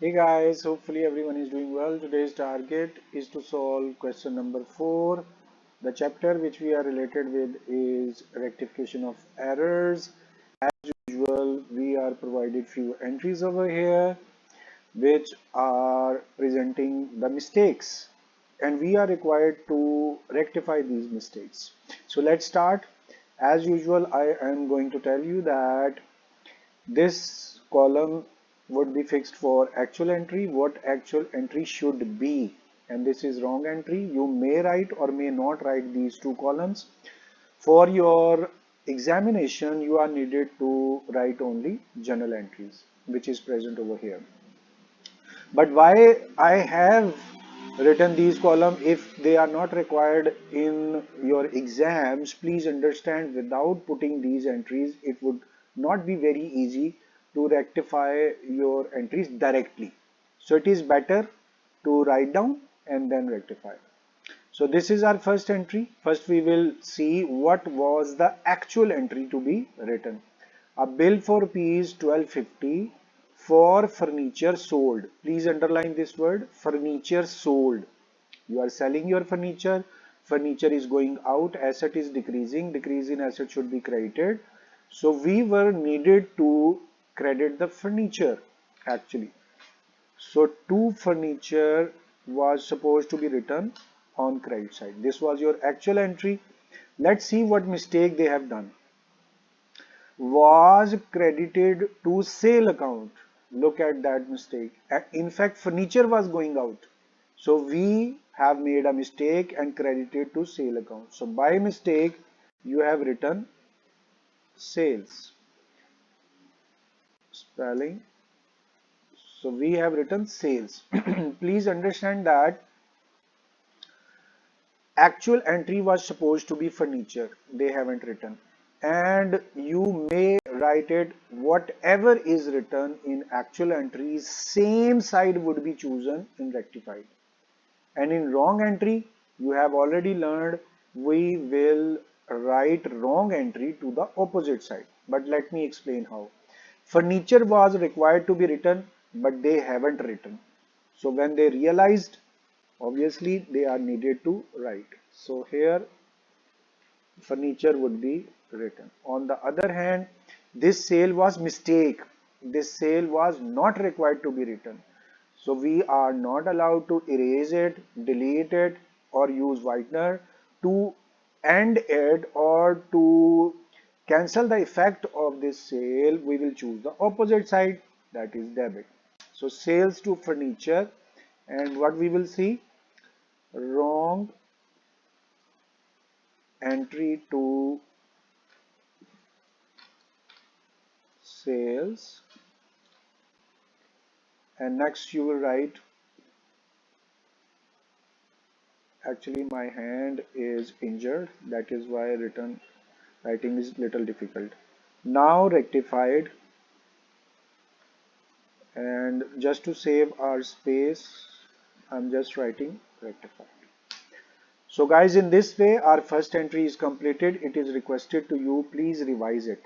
Hey guys, hopefully everyone is doing well. Today's target is to solve question number 4. The chapter which we are related with is rectification of errors. As usual, we are provided few entries over here which are presenting the mistakes and we are required to rectify these mistakes. So let's start. As usual, I am going to tell you that this column would be fixed for actual entry, what actual entry should be, and this is wrong entry. You may write or may not write these two columns. For your examination, you are needed to write only journal entries, which is present over here. But why I have written these columns if they are not required in your exams, please understand without putting these entries, it would not be very easy to rectify your entries directly. So it is better to write down and then rectify. So this is our first entry. First we will see what was the actual entry to be written. A bill for rupees 1250 for furniture sold. Please underline this word, furniture sold. You are selling your furniture. Furniture is going out, asset is decreasing, decrease in asset should be credited. So we were needed to credit the furniture actually. So two furniture was supposed to be written on credit side. This was your actual entry. Let's see what mistake they have done. Was credited to sale account. Look at that mistake. In fact, furniture was going out. So we have made a mistake and credited to sale account. So by mistake, you have written sales. Spelling. So we have written sales. Please understand that actual entry was supposed to be furniture. They haven't written. And you may write it whatever is written in actual entries, same side would be chosen in rectified. And in wrong entry, you have already learned we will write wrong entry to the opposite side. But let me explain how. Furniture was required to be written, but they haven't written. So when they realized, obviously they are needed to write. So here furniture would be written. On the other hand, this sale was mistake. This sale was not required to be written. So we are not allowed to erase it, delete it, or use whitener to end it or to cancel the effect of this sale. We will choose the opposite side, that is debit. So sales to furniture, and what we will see, wrong entry to sales, and next you will write, actually my hand is injured, that is why writing is little difficult. Now rectified, and just to save our space I'm just writing rectified. So guys, in this way our first entry is completed. It is requested to you, please revise it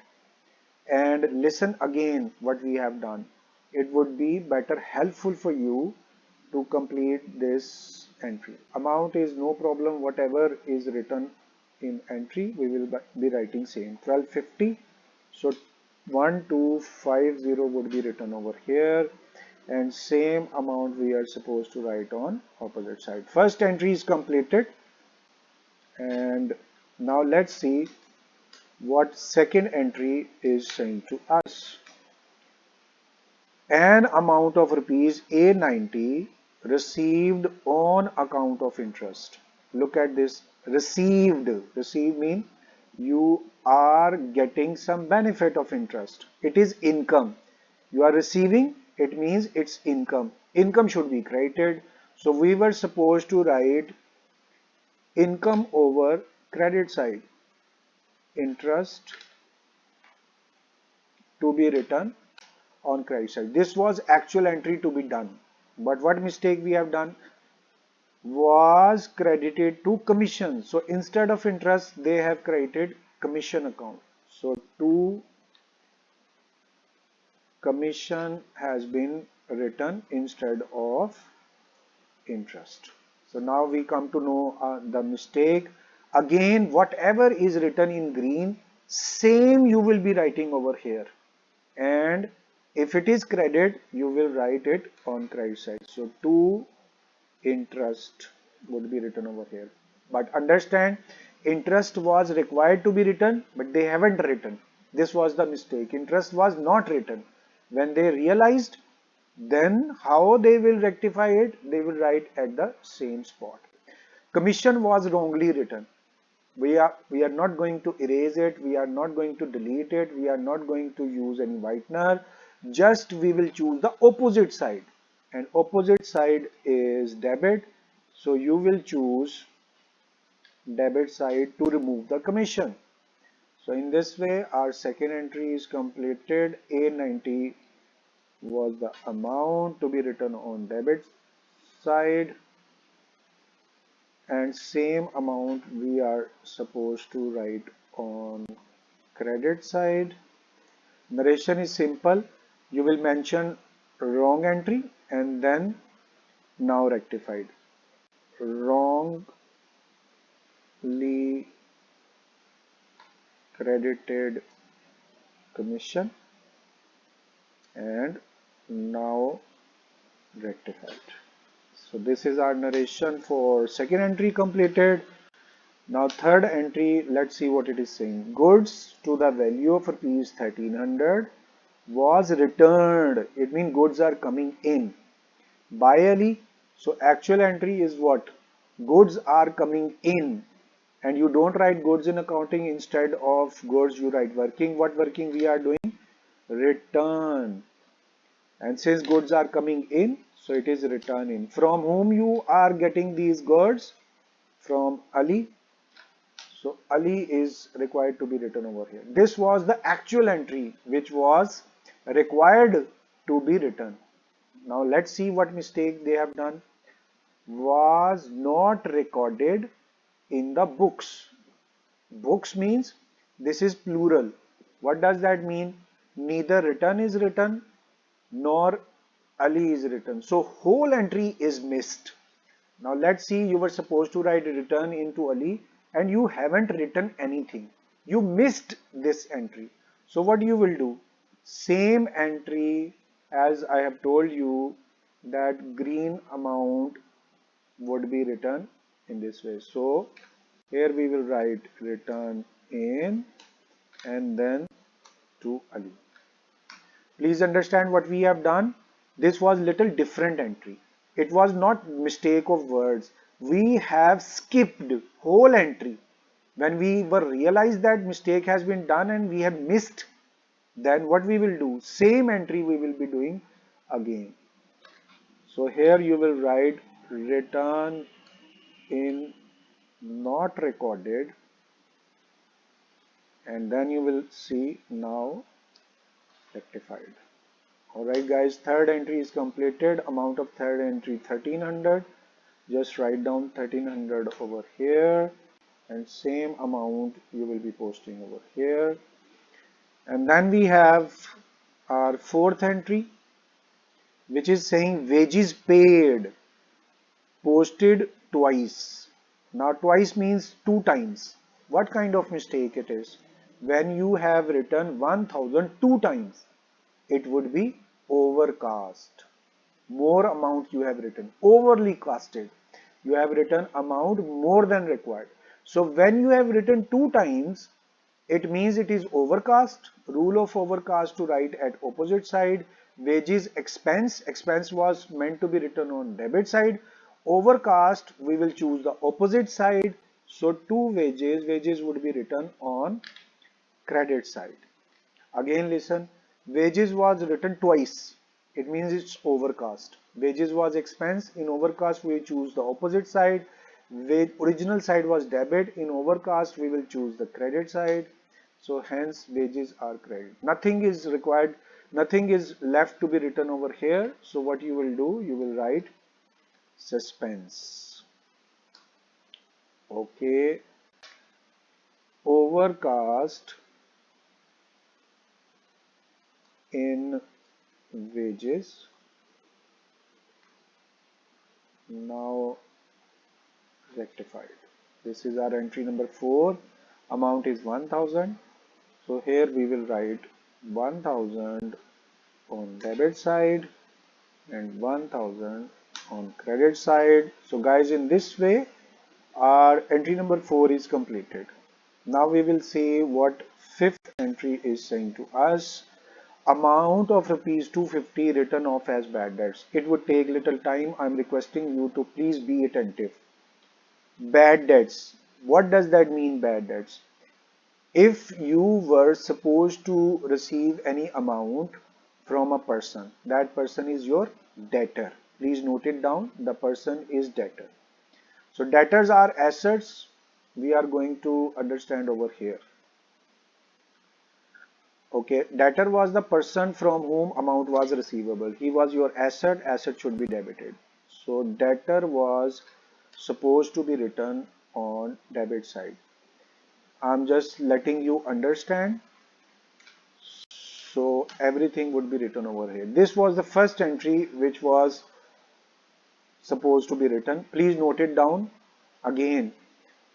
and listen again what we have done. It would be better helpful for you to complete this entry. Amount is no problem, whatever is written in entry we will be writing same 1250. So 1250 would be written over here, and same amount we are supposed to write on opposite side. First entry is completed, and now let's see what second entry is saying to us. An amount of rupees A90 received on account of interest. Look at this, received. Received means you are getting some benefit of interest. It is income. You are receiving, it means it's income. Income should be credited. So we were supposed to write income over credit side. Interest to be written on credit side. This was actual entry to be done. But what mistake we have done? Was credited to commission. So instead of interest, they have credited commission account. So to commission has been written instead of interest. So now we come to know the mistake. Again, whatever is written in green, same you will be writing over here. And if it is credit, you will write it on credit side. So to interest would be written over here. But understand, interest was required to be written, but they haven't written. This was the mistake. Interest was not written. When they realized, then how they will rectify it? They will write at the same spot. Commission was wrongly written. We are not going to erase it. We are not going to delete it. We are not going to use any whitener. Just we will choose the opposite side. And opposite side is debit. So you will choose debit side to remove the commission. So in this way, our second entry is completed. A90 was the amount to be written on debit side, and same amount we are supposed to write on credit side. Narration is simple. You will mention wrong entry and then now rectified. Wrongly credited commission and now rectified. So this is our narration for second entry completed. Now third entry, let's see what it is saying. Goods to the value of rupees 1300 was returned. It means goods are coming in by Ali. So actual entry is what? Goods are coming in. And you don't write goods in accounting. Instead of goods, you write working. What working we are doing? Return. And since goods are coming in, so it is return in. From whom you are getting these goods? From Ali. So Ali is required to be written over here. This was the actual entry which was required to be written. Now let's see what mistake they have done. Was not recorded in the books. Books means this is plural. What does that mean? Neither return is written nor Ali is written. So whole entry is missed. Now let's see, you were supposed to write return into Ali and you haven't written anything. You missed this entry. So what you will do? Same entry as I have told you, that green amount would be written in this way. So here we will write return in and then to Ali. Please understand what we have done. This was little different entry. It was not mistake of words. We have skipped whole entry. When we were realized that mistake has been done and we have missed, then what we will do? Same entry we will be doing again. So here you will write return in not recorded, and then you will see now rectified. Alright guys, third entry is completed. Amount of third entry 1300. Just write down 1300 over here and same amount you will be posting over here. And then we have our fourth entry, which is saying wages paid, posted twice. Now twice means two times. What kind of mistake it is? When you have written 1000 two times, it would be overcast. More amount you have written, overly casted. You have written amount more than required. So when you have written two times, it means it is overcast. Rule of overcast to write at opposite side. Wages expense. Expense was meant to be written on debit side. Overcast, we will choose the opposite side. So two wages, wages would be written on credit side. Again listen, wages was written twice. It means it's overcast. Wages was expense. In overcast we choose the opposite side. Original side was debit. In overcast we will choose the credit side. So hence wages are credit. Nothing is required. Nothing is left to be written over here. So what you will do? You will write suspense. Okay. Overcast in wages. Now rectified. This is our entry number 4. Amount is 1000. So here we will write 1000 on debit side and 1000 on credit side. So guys, in this way our entry number 4 is completed. Now we will see what fifth entry is saying to us. Amount of rupees 250 written off as bad debts. It would take little time. I'm requesting you to please be attentive. Bad debts. What does that mean, bad debts? If you were supposed to receive any amount from a person, that person is your debtor. Please note it down. The person is debtor. So debtors are assets. We are going to understand over here. Okay, debtor was the person from whom amount was receivable. He was your asset. Asset should be debited. So debtor was supposed to be written on debit side. I'm just letting you understand. So everything would be written over here. This was the first entry which was supposed to be written. Please note it down again.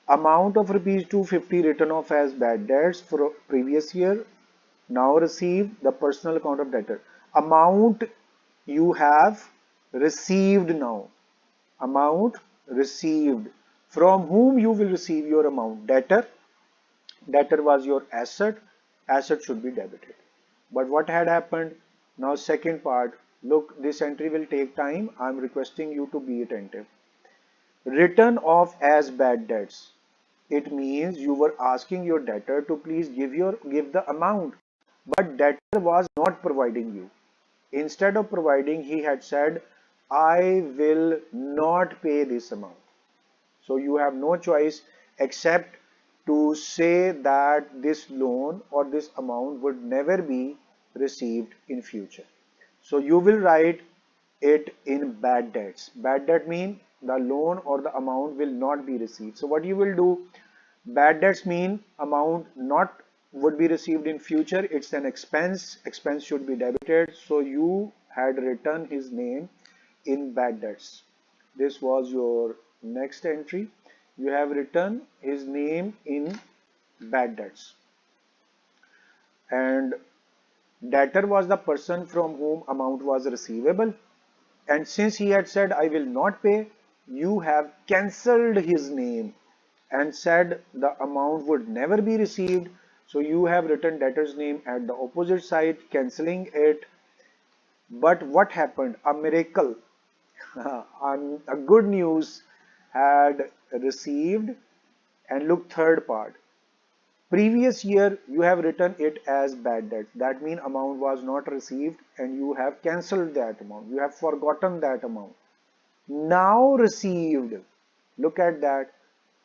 Amount of rupees 250 written off as bad debts for previous year. Now receive the personal account of debtor. Amount you have received now. Amount received. From whom you will receive your amount? Debtor. Debtor was your asset. Asset should be debited. But what had happened? Now second part. Look, this entry will take time. I'm requesting you to be attentive. Written off as bad debts. It means you were asking your debtor to please give the amount, but debtor was not providing you. Instead of providing, he had said, I will not pay this amount. So you have no choice except to say that this loan or this amount would never be received in future. So you will write it in bad debts. Bad debt mean the loan or the amount will not be received. So what you will do, bad debts mean amount not would be received in future. It's an expense. Expense should be debited. So you had written his name in bad debts. This was your next entry. You have written his name in bad debts. And debtor was the person from whom amount was receivable. And since he had said, I will not pay, you have cancelled his name and said the amount would never be received. So you have written debtor's name at the opposite side, cancelling it. But what happened? A miracle, a good news had received. And look, third part. Previous year, you have written it as bad debt. That means amount was not received and you have cancelled that amount. You have forgotten that amount. Now received. Look at that.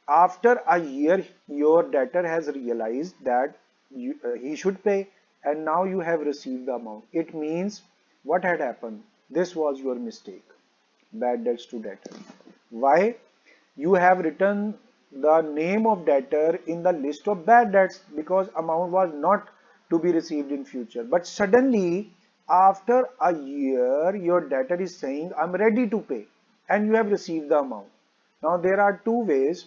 After a year, your debtor has realized that he should pay and now you have received the amount. It means what had happened? This was your mistake. Bad debts to debtor. Why? You have written the name of debtor in the list of bad debts because amount was not to be received in future. But suddenly, after a year, your debtor is saying, I'm ready to pay, and you have received the amount. Now, there are two ways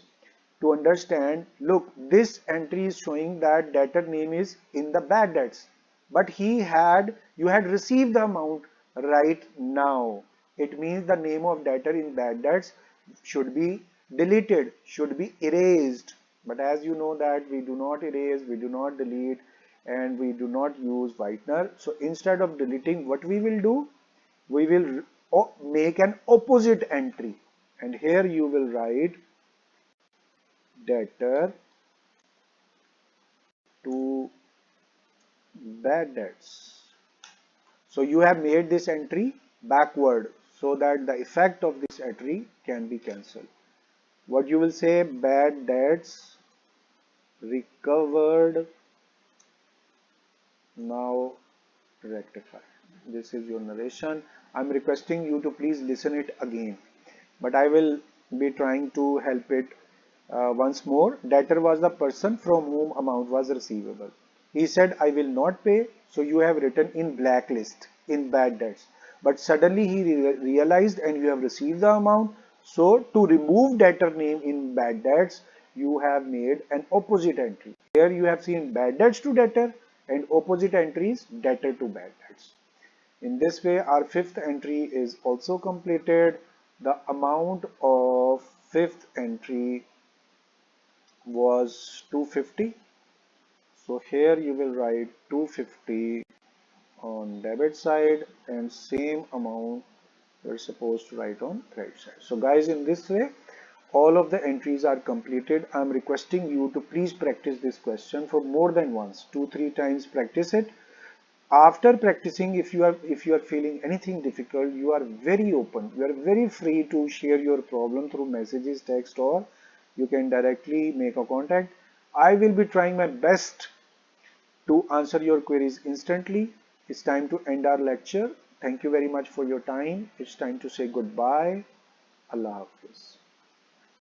to understand. Look, this entry is showing that debtor name is in the bad debts, but you had received the amount right now. It means the name of debtor in bad debts should be deleted, should be erased. But as you know that we do not erase, we do not delete, and we do not use whitener. So instead of deleting, what we will do, we will make an opposite entry, and here you will write debtor to bad debts. So you have made this entry backward so that the effect of this entry can be cancelled. What you will say, bad debts recovered, now rectified. This is your narration. I'm requesting you to please listen it again, but I will be trying to help it once more. Debtor was the person from whom amount was receivable. He said, I will not pay, So you have written in blacklist, in bad debts. But suddenly he realized and you have received the amount. So to remove debtor name in bad debts, you have made an opposite entry. Here you have seen bad debts to debtor and opposite entries debtor to bad debts. In this way, our fifth entry is also completed. The amount of fifth entry was 250. So here you will write 250 on debit side and same amount you're supposed to write on credit side. So guys, in this way, all of the entries are completed. I'm requesting you to please practice this question for more than once, 2-3 times practice it. After practicing, if you are feeling anything difficult, you are very open, you are very free to share your problem through messages, text, or you can directly make a contact. I will be trying my best to answer your queries instantly. It's time to end our lecture. Thank you very much for your time. It's time to say goodbye. Allah Hafiz.